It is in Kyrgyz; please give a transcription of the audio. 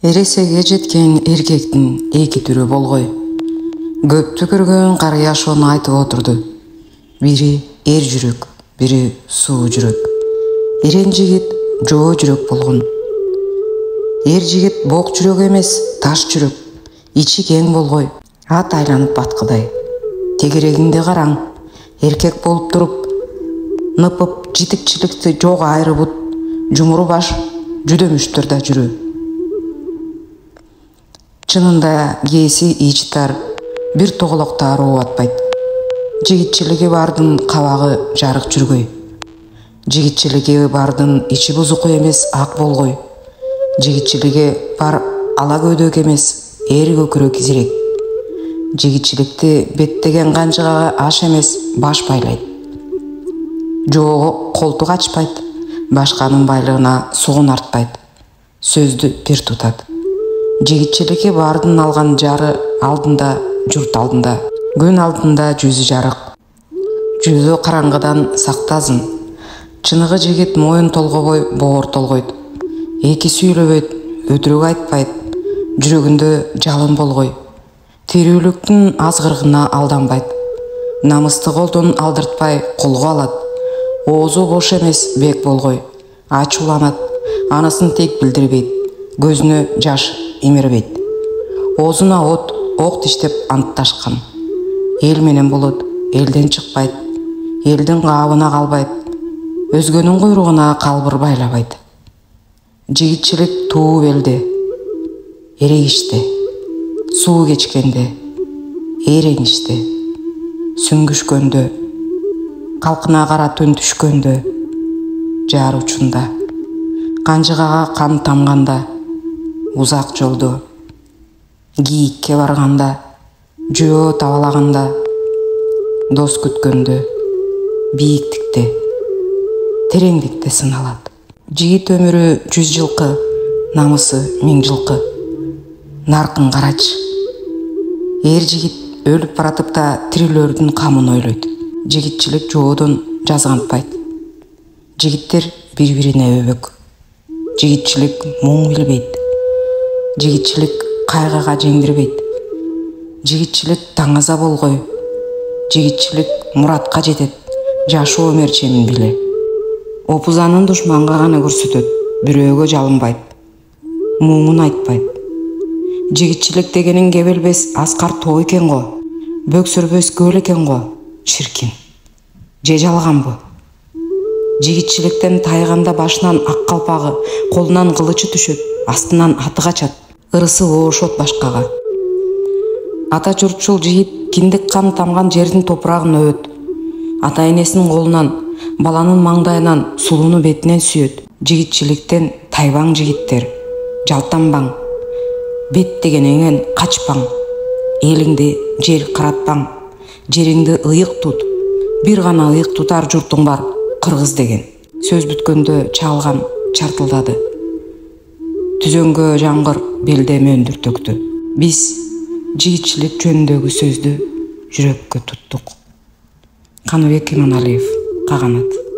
Эресеге жеткен эркектин эки түрү болгой. Көптү көргөн карыя ошону айтып отурду. Бири эр жүрөк, бири суу жүрөк. Эрен жигит жоо жүрөк болгон. Эр жигит бок жүрөк эмес, таш жүрөк. Ичи кең болгой, ат айланып баткыдай. Тегерегиңде караң, эркек болуп туруп, ныпып житикчиликти жок айрыбыт, жумуру баш жүдөмүштөр да жүрүү. Чынында кээси ичтар, бир тоголокта аруу атпайт. Жигитчилиги бардын кабагы жарык жүргөй. Жигитчилиги бардын ичи бузуку эмес, ак болгой. Жигитчилиги бар ала көйдөк эмес, эр көкүрө кизирек. Жигитчиликти беттеген канчыгага аш эмес, баш байлайт. Жоого колтук ачпайт, башканын байлыгына сугун артпайт. Сөздү бир тутат. Жигитчилиги бардын алган жары алдында, журт алдында, күн алдында жүзү жарык. Жүзү караңгыдан сактазын. Чыныгы жигит моюн толгобой, боор толгойт. Эки сүйлөбөйт, өтүрүк айтпайт, жүрөгүндө жалын болгой. Тирүүлүктүн азгырыгына алданбайт. Намысты колдон алдыртпай колго алат. Оозу бош эмес, бек болгой. Ачууланат, анысын тек билдирбейт. Көзүнө жаш имирбейт. Оозуна от, ок диштеп антташкан. Эл менен болот, элден чыкпайт. Элдин каабына калбайт. Өзгөнүн куйругуна калбыр байлабайт. Жигитчилик туу белде, эрегиште, суу кечкенде, ээрениште, сүңгүшкөндө, калкына кара түн түшкөндө, жар учунда, канжыгага кан тамганда, узак жолдо, кийикке барганда, жөө табалаганда, дос күткөндө, бийиктикте, тереңдикте сыналат. Жигит өмүрү 100 жылкы, намысы 1000 жылкы. Наркын карачы. Эр жигит өлүп баратып да тирилөрдүн камын ойлойт. Жигитчилик жоодон жазгантпайт. Жигиттер бири-бирине өбөк. Жигитчилик муң билбейт. Жигитчилик кайгыга жеңдирбейт. Жигитчилик таңаза болгой. Жигитчилик муратка жетет, жашоо мерчемин биле. Опузанын душманга гана көрсөтөт, бирөөгө жалынбайт, муңун айтпайт. Жигитчилик дегенин кебелбес аскар тоо экен го, бөксөрбөс көл экен го, чиркин. Же жалганбы? Жигитчиликтен тайганда башынан ак калпагы, колунан кылычы түшөт, астынан аты качат, ырысы оошот башкага. Ата журтчул жигит киндик кан тамган жердин топурагын өбөт. Ата энесинин колунан, баланын маңдайынан сулууну бетинен сүйөт. Жигитчиликтен тайбаң жигиттер, жалтанбаң, бет дегенеңен качпаң, элиңди жер каратпаң, жериңди ыйык тут, бир гана ыйык тутар журтуң бар, кыргыз деген. Сөз бүткөндө чалган чартылдады. Түзөнгө жаңгыр белде мөндүр төктү. Биз жигитчилик жөнүндөгү сөздү жүрөккө туттук. Каныбек Иманалиев, Каганат.